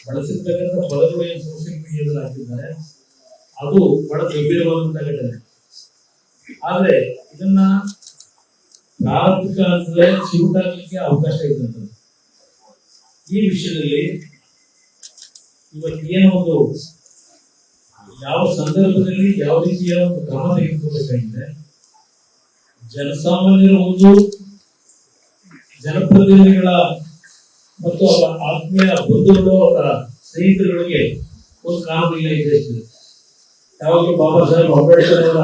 ಬಳಸಿರ್ತಕ್ಕಂಥ ಪದಗಳು ಏನು ಸೋಷಿಯಲ್ ಮೀಡಿಯಾದಲ್ಲಿ ಹಾಕಿದ್ದಾರೆ ಅದು ಬಹಳ ಗಂಭೀರವಾದಂತಹ ಘಟನೆ. ಆದ್ರೆ ಇದನ್ನ ಪ್ರಾರಂಭಿಕ ಹಂತದಲ್ಲೇ ಚಿರುಟಾಗಲಿಕ್ಕೆ ಅವಕಾಶ ಇದ್ದಂಥದ್ದು. ಈ ವಿಷಯದಲ್ಲಿ ಇವತ್ತು ಏನೋ ಒಂದು ಯಾವ ಸಂದರ್ಭದಲ್ಲಿ ಯಾವ ರೀತಿಯ ಒಂದು ಕ್ರಮ ತೆಗೆದುಕೋಬೇಕಾಗಿದೆ, ಜನಸಾಮಾನ್ಯರ ಒಂದು ಜನಪ್ರತಿನಿಧಿಗಳ ಮತ್ತು ಅವರ ಆತ್ಮೀಯ ಬಂಧುಗಳು ಅವರ ಸ್ನೇಹಿತರುಗಳಿಗೆ ಒಂದು ಕಾನೂನಿಲ್ಲ ಇದೆ. ಯಾವಾಗಲೂ ಬಾಬಾ ಸಾಹೇಬ್ ಅಂಬೇಡ್ಕರ್ ಅವರ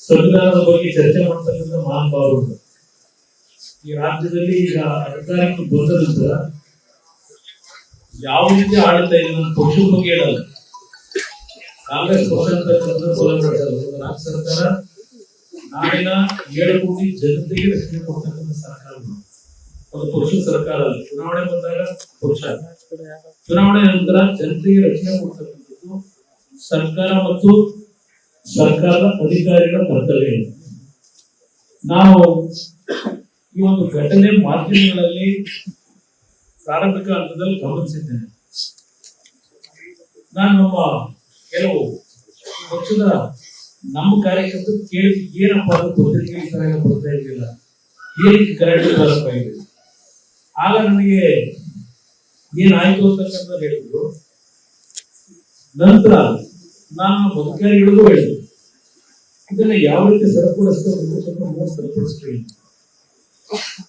ಸಂವಿಧಾನದ ಬಗ್ಗೆ ಚರ್ಚೆ ಮಾಡ್ತಕ್ಕಂಥ ಮಹಾನುಭಾವರು ಈ ರಾಜ್ಯದಲ್ಲಿ ಈಗ ಅಧಿಕಾರಕ್ಕೆ ಬಂದ ನಂತರ ಯಾವ ರೀತಿ ಆಡಳಿತ ಇದೆ ನನ್ನ ಪಕ್ಷದ ಬಗ್ಗೆ ಹೇಳಲ್ಲ. ಕಾಂಗ್ರೆಸ್ ಪಕ್ಷ ಅಂತಕ್ಕಂಥ ರಾಜ್ಯ ಸರ್ಕಾರ ನಾಡಿನ 7 ಕೋಟಿ ಜನತೆಗೆ ರಕ್ಷಣೆ ಕೊಡ್ತಕ್ಕಂಥ ಸರ್ಕಾರ, ಒಂದು ಪಕ್ಷ ಸರ್ಕಾರ ಅಲ್ಲ. ಚುನಾವಣೆ ಬಂದಾಗ ಪಕ್ಷ, ಚುನಾವಣೆ ನಂತರ ಜನತೆಗೆ ರಕ್ಷಣೆ ಕೊಡ್ತಕ್ಕಂಥದ್ದು ಸರ್ಕಾರ ಮತ್ತು ಸರ್ಕಾರದ ಅಧಿಕಾರಿಗಳ ಕರ್ತವ್ಯ. ನಾವು ಈ ಒಂದು ಘಟನೆ ಮಾಧ್ಯಮಗಳಲ್ಲಿ ಪ್ರಾರಂಭಿಕ ಹಂತದಲ್ಲಿ ಗಮನಿಸಿದ್ದೇನೆ. ನಾನು ನಮ್ಮ ಕೆಲವು ಪಕ್ಷದ ನಮ್ಮ ಕಾರ್ಯಕರ್ತರು ಕೇಳಿ ಏನಪ್ಪ ಅದು ಪತ್ರಿಕೆ ಬರ್ತಾ ಇರಲಿಲ್ಲ, ಏನಕ್ಕೆ ಕರೆಕ್ಟ್ ಬರಪ್ಪ ಇದೆ. ಆಗ ನನಗೆ ಏನಾಯ್ತು ಅಂತಕ್ಕಂಥ ಹೇಳಿದ್ರು. ನಂತರ ನಾನು ಅಧಿಕಾರಿಗಳಿಗೂ ಹೇಳಿದ್ರು ಇದನ್ನ ಯಾವ ರೀತಿ ಸರಿಪಡಿಸ್ಕೊಂಡು ಸ್ವಲ್ಪ ಸರಿಪಡಿಸ್ತೀವಿ.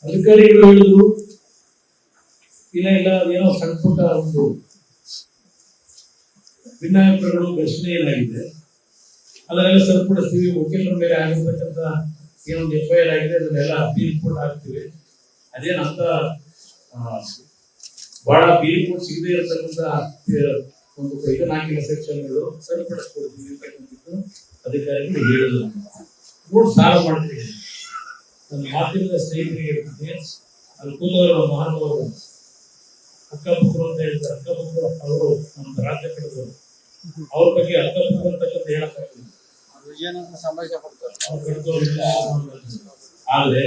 ಅಧಿಕಾರಿಗಳು ಹೇಳಿದ್ರು ಇಲ್ಲ ಏನೋ ಸಣ್ಣ ಪುಟ್ಟ ಒಂದು ಭಿನ್ನಾಭಿಪ್ರಾಯಗಳು ಘರ್ಷಣೆ ಏನಾಗಿದೆ ಅದನ್ನೆಲ್ಲ ಸರಿಪಡಿಸ್ತೀವಿ. ವಕೀಲರ ಮೇಲೆ ಆಗಿರ್ತಕ್ಕಂಥ ಏನೊಂದು FIR ಆಗಿದೆ ಅದನ್ನೆಲ್ಲ ರಿಪೋರ್ಟ್ ಹಾಕ್ತೀವಿ. ಅದೇನಂತ ಬಹಳ ರಿಪೋರ್ಟ್ ಸಿಗದೆ ಇರತಕ್ಕಂಥ ಒಂದು ಇದನ್ನಾಗಿನ ಸೆಕ್ಷನ್ಗಳು ಸರಿಪಡಿಸ್ಕೊಡ್ತೀವಿ ಅಂತಕ್ಕಂಥದ್ದು ಅಧಿಕಾರಿಗಳು ಹೇಳಿದ್ರು. ನೋಡಿ ಸಾಲ ಮಾಡ್ತೀವಿ. ನನ್ನ ಮಾಧ್ಯಮದ ಸ್ನೇಹಿತರಿಗೆ ಹೇಳ್ತೀನಿ, ಅಲ್ಲಿ ಕೂತವರು ಮಹಾನುಭಾವರು ಅಕ್ಕಪಕ್ಕರು ಅಂತ ಹೇಳ್ತಾರೆ. ಅಕ್ಕಪಕ್ಕರು ಅವರು ನಮ್ಮ ರಾಜ್ಯ ಕಡೆದವರು, ಅವ್ರ ಬಗ್ಗೆ ಅಕ್ಕಪಕ್ಕರು ಅಂತಕ್ಕಂಥ ಹೇಳಕ್ಕಾಗ್ತದೆ. ಆದ್ರೆ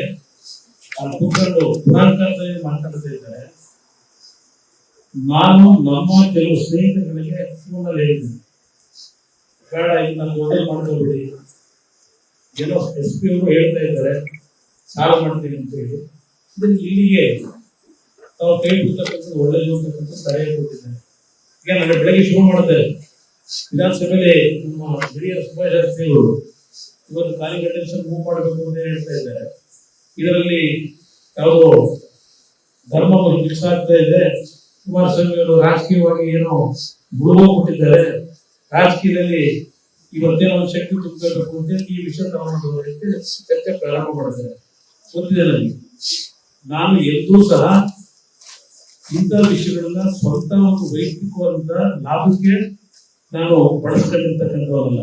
ಅಲ್ಲಿ ಕೂತ್ಕೊಂಡು ಪುರಾಣಕಾಲದಲ್ಲಿ ಮಾತಾಡ್ತಾ ಇದ್ದಾರೆ. ನಾನು ನಮ್ಮ ಕೆಲವು ಸ್ನೇಹಿತರುಗಳಿಗೆ ಫೋನಲ್ಲಿ ಹೇಳಿದ್ದೀನಿ, ಬೇಡ ಈಗ ನಾನು ಒಳ್ಳೆ ಮಾಡ್ಕೋಬಿಡಿ. ಏನೋ SP ಅವರು ಹೇಳ್ತಾ ಇದ್ದಾರೆ ಸಾಲ ಮಾಡ್ತೀನಿ ಅಂತ ಹೇಳಿ ಇದನ್ನು ಇಲ್ಲಿಗೆ ತಾವು ಕೈ ಬಿಡ್ತಕ್ಕಂಥದ್ದು ಒಳ್ಳೆಯದು ಅಂತಕ್ಕಂಥ ಸಲಹೆ ಕೊಟ್ಟಿದ್ದಾರೆ. ಈಗ ನಾನು ಬೆಳಗ್ಗೆ ಶುರು ಮಾಡಿದೆ. ವಿಧಾನಸಭೆಯಲ್ಲಿ ನಮ್ಮ ಹಿರಿಯ ಸುಭಾಷ್ ಜಾರಕಿಹೊಳಿ ಅವರು ಇವತ್ತು ಕಾಲಿಕಟೇಷನ್ ಮೂವ್ ಮಾಡಬೇಕು ಅಂತ ಹೇಳ್ತಾ ಇದ್ದಾರೆ. ಇದರಲ್ಲಿ ಯಾವುದೋ ಧರ್ಮ ಮಿಕ್ಸ್ ಆಗ್ತಾ ಇದೆ. ಕುಮಾರಸ್ವಾಮಿ ಅವರು ರಾಜಕೀಯವಾಗಿ ಏನೋ ಮುಳುಗೋಗ್ಬಿಟ್ಟಿದ್ದಾರೆ. ರಾಜಕೀಯದಲ್ಲಿ ಇವತ್ತೇನೋ ಒಂದು ಶಕ್ತಿ ತುಂಬಬೇಕು ಅಂತ ಈ ವಿಷಯ ತಗೊಂಡು ಚರ್ಚೆ ಪ್ರಾರಂಭ ಮಾಡಿದ್ದಾರೆ. ಗೊತ್ತಿದೆ ನನಗೆ. ನಾನು ಎಂದೂ ಸಹ ಇಂಥ ವಿಷಯಗಳನ್ನ ಸ್ವಂತ ಒಂದು ವೈಯಕ್ತಿಕವಾದಂತ ಲಾಭಕ್ಕೆ ನಾನು ಬಳಸ್ಕೊಂಡಿರ್ತಕ್ಕಂಥವಲ್ಲ.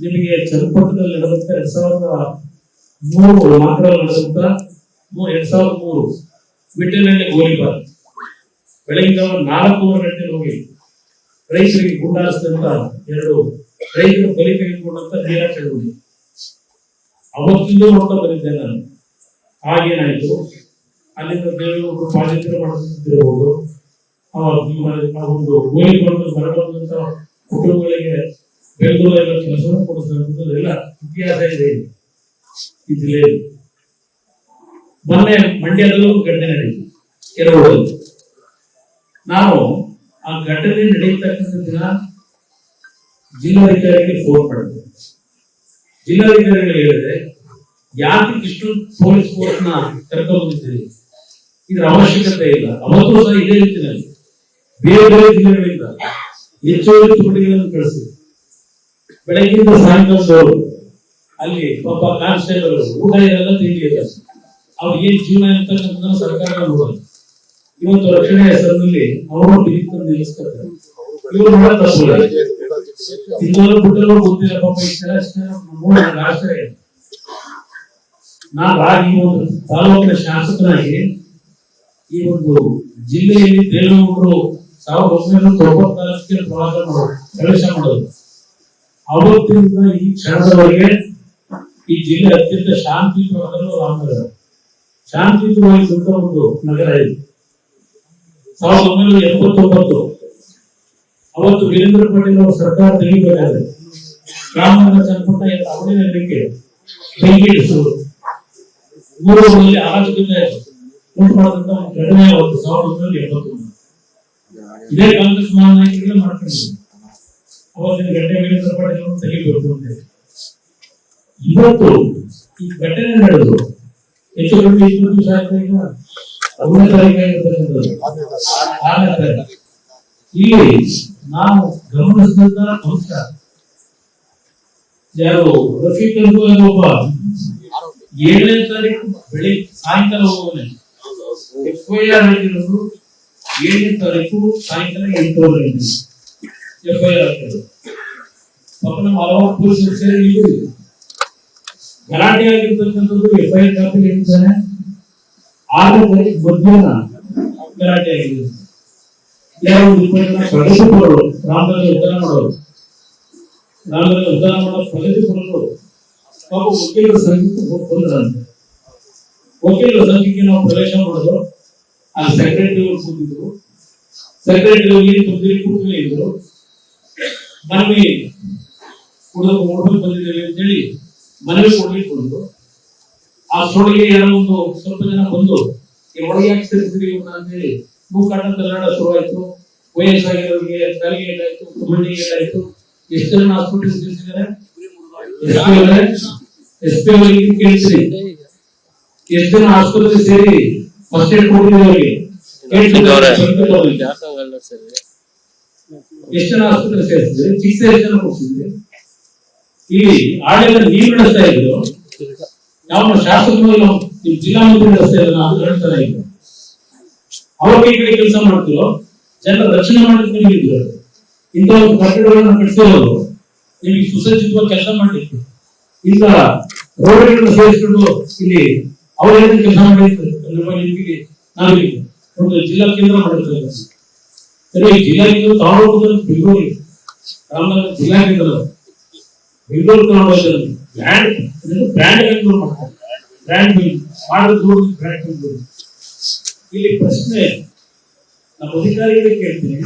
ನಿಮಗೆ ಚನ್ನಪಟ್ಟಣದಲ್ಲಿ ನಡೆದಂತ 2003 ಮಾತ್ರ ನಡೆದಂತ 2003 ವಿಟೇನಹಳ್ಳಿ ಗೋಲಿಬಾರ್ ಬೆಳಗಿನ 4 ಗಂಟೆ ಹೋಗಿ ರೈತರಿಗೆ ಗುಂಡಾರಿಸಿದಂತ 2 ರೈತರು ಬಲಿ ತೆಗೆದುಕೊಂಡಂತ ನೇರ ಚಳುವಳಿ ಅವತ್ತಿಂದ ನೋಡ್ತಾ ಬಂದಿದ್ದೆ ನಾನು. ಆಗೇನಾಯ್ತು, ಅಲ್ಲಿಂದ ದೇವೇಗೌಡರು ಪಾದಯಾತ್ರೆ ಮಾಡುತ್ತಿರಬಹುದು, ಒಂದು ಗೋಲಿಬಾರ್ ಬರಬಂದಂತ ಕುಟುಂಬಗಳಿಗೆ ಬೆಂಗಳೂರಲ್ಲಿ ಕೆಲಸವನ್ನು ಕೊಡಿಸಿದಂಥದ್ದು ಎಲ್ಲ ಇತಿಹಾಸ ಇದೆ ಈ ಜಿಲ್ಲೆಯಲ್ಲಿ. ಮೊನ್ನೆ ಮಂಡ್ಯದಲ್ಲೂ ಘಟನೆ ನಡೆಯಿತು ಕೆಲವರಲ್ಲಿ. ನಾನು ಆ ಘಟನೆ ನಡೆಯತಕ್ಕಂಥ ದಿನ ಜಿಲ್ಲಾಧಿಕಾರಿಗೆ ಫೋನ್ ಮಾಡಿದೆ. ಜಿಲ್ಲಾಧಿಕಾರಿಗಳು ಹೇಳಿದ್ರೆ ಯಾಕೆ ಇಷ್ಟು ಪೊಲೀಸ್ ಫೋರ್ಸ್ ನ ಕರ್ಕೊಂಡು ಬಂದಿದ್ದೀರಿ, ಇದರ ಅವಶ್ಯಕತೆ ಇಲ್ಲ. ಅವತ್ತು ಸಹ ಇದೇ ರೀತಿಯಲ್ಲಿ ಬೇರೆ ಬೇರೆ ಜಿಲ್ಲೆಗಳಿಂದ ಹೆಚ್ಚುವರಿ ತುಕಡಿಗಳನ್ನು ಕಳಿಸಿ ಬೆಳಗ್ಗಿಂದ ಸಾಯಂಕಾಲದವರು ಅಲ್ಲಿ ಪಾಪ ಕಾನ್ಸ್ಟೇಬಲ್ ಊಟ ಇರಲ್ಲ, ತಿಂಡಿ ಇರಲ್ಲ. ಅವ್ರು ಏನ್ ಜೀವನ ಅಂತಕ್ಕಂಥ ಸರ್ಕಾರ ನೋಡೋದು. ಇವತ್ತು ರಕ್ಷಣೆ ಹೆಸರಿನಲ್ಲಿ ಅವರು ಬಿದ್ದು ನಿಲ್ಲಿಸ್ತಾರೆ. ಇವರು ನೋಡ ತಪ್ಪಿಲ್ಲ. ಇನ್ನೊಂದು ಬಿಟ್ಟರು ಗೊತ್ತಿಲ್ಲ ಪಾಪ. ಈ ಆಶ್ಚರ್ಯ. ನಾನು ಈ ಒಂದು ತಾಲೂಕಿನ ಶಾಸಕನಾಗಿ ಈ ಒಂದು ಜಿಲ್ಲೆಯಲ್ಲಿ ದೇವೇಗೌಡರು 1994 ಪ್ರವೇಶ ಮಾಡೋದು. ಅವತ್ತಿನಿಂದ ಈ ಕ್ಷಣದವರೆಗೆ ಈ ಜಿಲ್ಲೆ ಅತ್ಯಂತ ಶಾಂತಿಯುತವಾದ ರಾಮನಗರ, ಶಾಂತಿಯುತವಾಗಿದ್ದಂತ ಒಂದು ನಗರ ಇದೆ. 1989 ಅವತ್ತು ವೀರೇಂದ್ರ ಪಾಟೀಲ್ ಅವರ ಸರ್ಕಾರ ತೆಗಿಬೇಕಾದ್ರೆ ಗ್ರಾಮೀಣ ಜನಪದ ಅವಳಿ ನಂಬಿಕೆ ಬೆಂಕಿಡಿಸುವುದು ಊರುಗಳಲ್ಲಿ ಅರಾಜಕತೆ ಉಂಟು ಮಾಡಿದಂತ ಘಟನೆ ಅವತ್ತು 1989 ಇದೇ ಕಾಂಗ್ರೆಸ್ ಮಹಾನಾಯಕರೇ ಮಾಡ್ಕೊಂಡಿದ್ರು. ಅವತ್ತಿನ ಘಟನೆ ವೀರೇಂದ್ರ ಪಾಟೀಲ್ ಅವರು ತೆಗಿಬೇಕು ಅಂತ. ಇವತ್ತು ಈ ಘಟನೆ ನಡೆದು ಹೆಚ್ಚು ಕಡಿಮೆ 20 ದಿವಸ ಆಯ್ತು. ಈಗ 1ನೇ ತಾರೀಕು ಆಗಿರ್ತಕ್ಕಂಥದ್ದು 6ನೇ ತಾರೀಕು. ಇಲ್ಲಿ ನಾವು ಗಮನಿಸಿದ ಅಂಶ ಯಾರು ರಫೀಕ್ ಎಂದು ಒಬ್ಬ 7ನೇ ತಾರೀಕು ಬೆಳಿಗ್ಗೆ ಸಾಯಂಕಾಲ ಹೋಗೋನೆ FIR ಆಗಿರೋದು 7ನೇ ತಾರೀಕು ಸಾಯಂಕಾಲ 8:30 FIR ಆಗಿರೋದು. ಪಾಪ ನಮ್ಮ ಹಲವಾರು ಪೊಲೀಸರು ಸೇರಿ ಗಲಾಟೆ ಆಗಿರ್ತಕ್ಕಂಥದ್ದು FIR ಕಾಪಿ ಇರ್ತಾನೆ. 6ನೇ ತಾರೀಕು ಮಧ್ಯಾಹ್ನ ಗಲಾಟೆ ಆಗಿದೆ. ಯಾರು 20 ಜನ ಪ್ರಗತಿಪರರು ರಾಮದಲ್ಲಿ ಉದ್ಧಾರ ಮಾಡೋರು, ರಾಮದಲ್ಲಿ ಉದ್ಧಾರ ಮಾಡೋ ಪ್ರಗತಿಪರರು ಪಾಪ ವಕೀಲರ ಸಂಘಕ್ಕೆ ಬಂದ್ರಂತೆ. ವಕೀಲರ ಸಂಘಕ್ಕೆ ನಾವು ಪ್ರವೇಶ ಮಾಡೋದು, ಅಲ್ಲಿ ಸೆಕ್ರೆಟರಿ ಅವರು ಕೂತಿದ್ರು. ಸೆಕ್ರೆಟರಿ ಹೋಗಿ ಕೂತ್ಲೇ ಇದ್ರು. ಮನವಿ ಕೊಡ್ಬೇಕು ಬಂದಿದ್ದೇವೆ ಅಂತ ಹೇಳಿ ಮನವಿ ಕೊಡ್ಲಿಕ್ಕೆ ಬಂದ್ರು. ಅಷ್ಟೊಳಗೆ ಯಾರೋ ಒಂದು ಸ್ವಲ್ಪ ಜನ ಬಂದು ಒಳಗೆ ಯಾಕೆ ಸೇರಿಸಿದ್ರಿ ಅಂತ ಹೇಳಿ ಮೂಕಾಟ ಕನ್ನಡ ಶುರುವಾಯ್ತು. ವಯಸ್ಸಾಗಿರೋರಿಗೆ ಕಾಲಿಗೆ ಏಟಾಯ್ತು, ಕುಮಂಡಿಗೆ ಏಟಾಯ್ತು. ಎಷ್ಟು ಜನ ಹಾಸ್ಪಿಟಲ್ ಸೇರಿಸಿದ್ದಾರೆ? SP ಅವರಿಗೆ ಕೇಳಿದ್ರಿ ಎಷ್ಟು ಜನ ಆಸ್ಪತ್ರೆ ಸೇರಿ ಫಸ್ಟ್ ಏಡ್ ಕೊಟ್ಟಿದ್ದೀವಿ? ಎಷ್ಟು ಜನ ಆಸ್ಪತ್ರೆ ಸೇರಿಸಿದ್ರೆ? ಚಿಕಿತ್ಸೆ ಎಷ್ಟು ಜನ ಕೊಡ್ಸಿದ್ರಿ? ಇಲ್ಲಿ ಆಡಳಿತ ನೀವು ನಡೆಸ್ತಾ ಇದ್ರು, ಯಾವ ಶಾಸಕರು ಜಿಲ್ಲಾ ಮಂತ್ರಿ ನಡೆಸ್ತಾ ಇದ್ರು, ಅದು ಹೇಳ್ತಾರೆ. ಈಗ ಅವ್ರ ಕೈ ಕಡೆ ಕೆಲಸ ಮಾಡ್ತಿರೋ ಜನರ ರಕ್ಷಣೆ ಮಾಡಲಿಕ್ಕೆ ನಿಮಗಿದ್ರು. ಇಂಥ ಒಂದು ಕಟ್ಟಡಗಳನ್ನು ಕಟ್ಟಿಸಿರೋರು ನಿಮಗೆ ಸುಸಜ್ಜಿತವಾಗಿ ಕೆಲಸ ಮಾಡ್ಲಿಕ್ಕೆ ಇಂಥ ರೋಡ್ಗಳನ್ನು ಸೇರಿಸಿಕೊಂಡು ಇಲ್ಲಿ ಅವರೇನು ಕೆಲಸ ಮಾಡಿರ್ತಾರೆ. ನಾವಿಲ್ಲಿ ಒಂದು ಜಿಲ್ಲಾ ಕೇಂದ್ರ ಮಾಡಿರ್ತಾರೆ. ಸರಿ, ಜಿಲ್ಲಾ ಕೇಂದ್ರ ತಗೊಂಡು ಬೆಂಗಳೂರು ರಾಮನಗರ ಜಿಲ್ಲಾ ಕೇಂದ್ರ ಬೆಂಗಳೂರು ತಗೊಂಡು ಬ್ರ್ಯಾಂಡ್ ಬೆಂಗಳೂರು ಮಾಡ್ತಾರೆ. ಬ್ರ್ಯಾಂಡ್ ಮಾಡೋದು ಬ್ರ್ಯಾಂಡ್ ಬೆಂಗಳೂರು. ಇಲ್ಲಿ ಪ್ರಶ್ನೆ ನಮ್ಮ ಅಧಿಕಾರಿಗಳಿಗೆ ಕೇಳ್ತೀನಿ.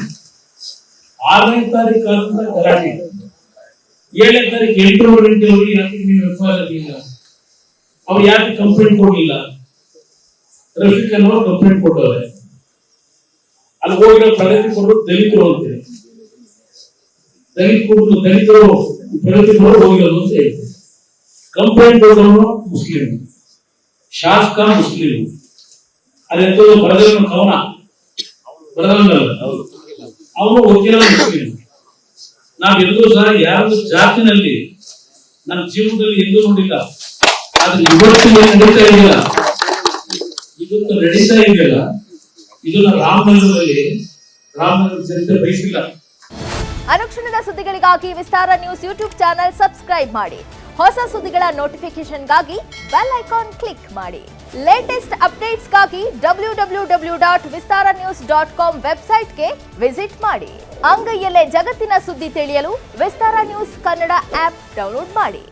6ನೇ ತಾರೀಕು ಆದಂತ ಗಲಾಟೆ, 7ನೇ ತಾರೀಕು 8 ಗಂಟೆವರೆಗೆ ಯಾಕೆ ನೀವು FIR ಆಗಿಲ್ಲ? ಅವ್ರು ಯಾಕೆ ಕಂಪ್ಲೇಂಟ್ ಕೊಡಲಿಲ್ಲ? ರಫೀಕ್ ಅನ್ನೋರು ಕಂಪ್ಲೇಂಟ್ ಕೊಟ್ಟವ್ರೆ. ಅಲ್ಲಿ ಹೋಗಿರೋ ಪ್ರಗತಿ ಕೊಡೋದು ದಲಿತರು ಅಂತೀರಿ. ದಲಿತರು ಪ್ರಗತಿ ಕೊಡೋದು ಹೋಗಿರೋದು ಅಂತ ಹೇಳ್ತೀವಿ. ಕಂಪ್ಲೇಂಟ್ ಕೊಡೋನು ಮುಸ್ಲಿಂ, ಶಾಸಕ ಮುಸ್ಲಿಂ. ಅದೆಂತೂ ಬರದವನು ಕವನ ಬರದವನಲ್ಲ, ಅವನು ವಕೀಲ ಮುಸ್ಲಿಂ. ನಾವೆಂದೂ ಸಹ ಯಾರು ಜಾತಿನಲ್ಲಿ ನನ್ನ ಜೀವನದಲ್ಲಿ ಎಂದೂ ನೋಡಿಲ್ಲ. ಆದ್ರೆ ಇವತ್ತು ನಡೀತಾ ಇದೆಯಲ್ಲ, ಇವತ್ತು ನಡೀತಾ ಇದೆಯಲ್ಲ, ಇದನ್ನ ರಾಮನಗರದಲ್ಲಿ ರಾಮನಗರ ಜನತೆ ಬಯಸಿಲ್ಲ. ಅನುಕ್ಷಣದ ಸುದ್ದಿಗಳಿಗಾಗಿ ವಿಸ್ತಾರ ನ್ಯೂಸ್ ಯೂಟ್ಯೂಬ್ ಚಾನೆಲ್ ಸಬ್ಸ್ಕ್ರೈಬ್ ಮಾಡಿ. ಹೊಸ ಸುದ್ದಿಗಳ ನೋಟಿಫಿಕೇಶನ್ಗಾಗಿ ಬೆಲ್ ಐಕಾನ್ ಕ್ಲಿಕ್ ಮಾಡಿ. ಲೇಟೆಸ್ಟ್ ಅಪ್ಡೇಟ್ಸ್ಗಾಗಿ www.vistaranews.com ವೆಬ್ಸೈಟ್ಗೆ ವಿಸಿಟ್ ಮಾಡಿ. ಅಂಗೈಯಲ್ಲೇ ಜಗತ್ತಿನ ಸುದ್ದಿ ತಿಳಿಯಲು ವಿಸ್ತಾರ ನ್ಯೂಸ್ ಕನ್ನಡ ಆಪ್ ಡೌನ್ಲೋಡ್ ಮಾಡಿ.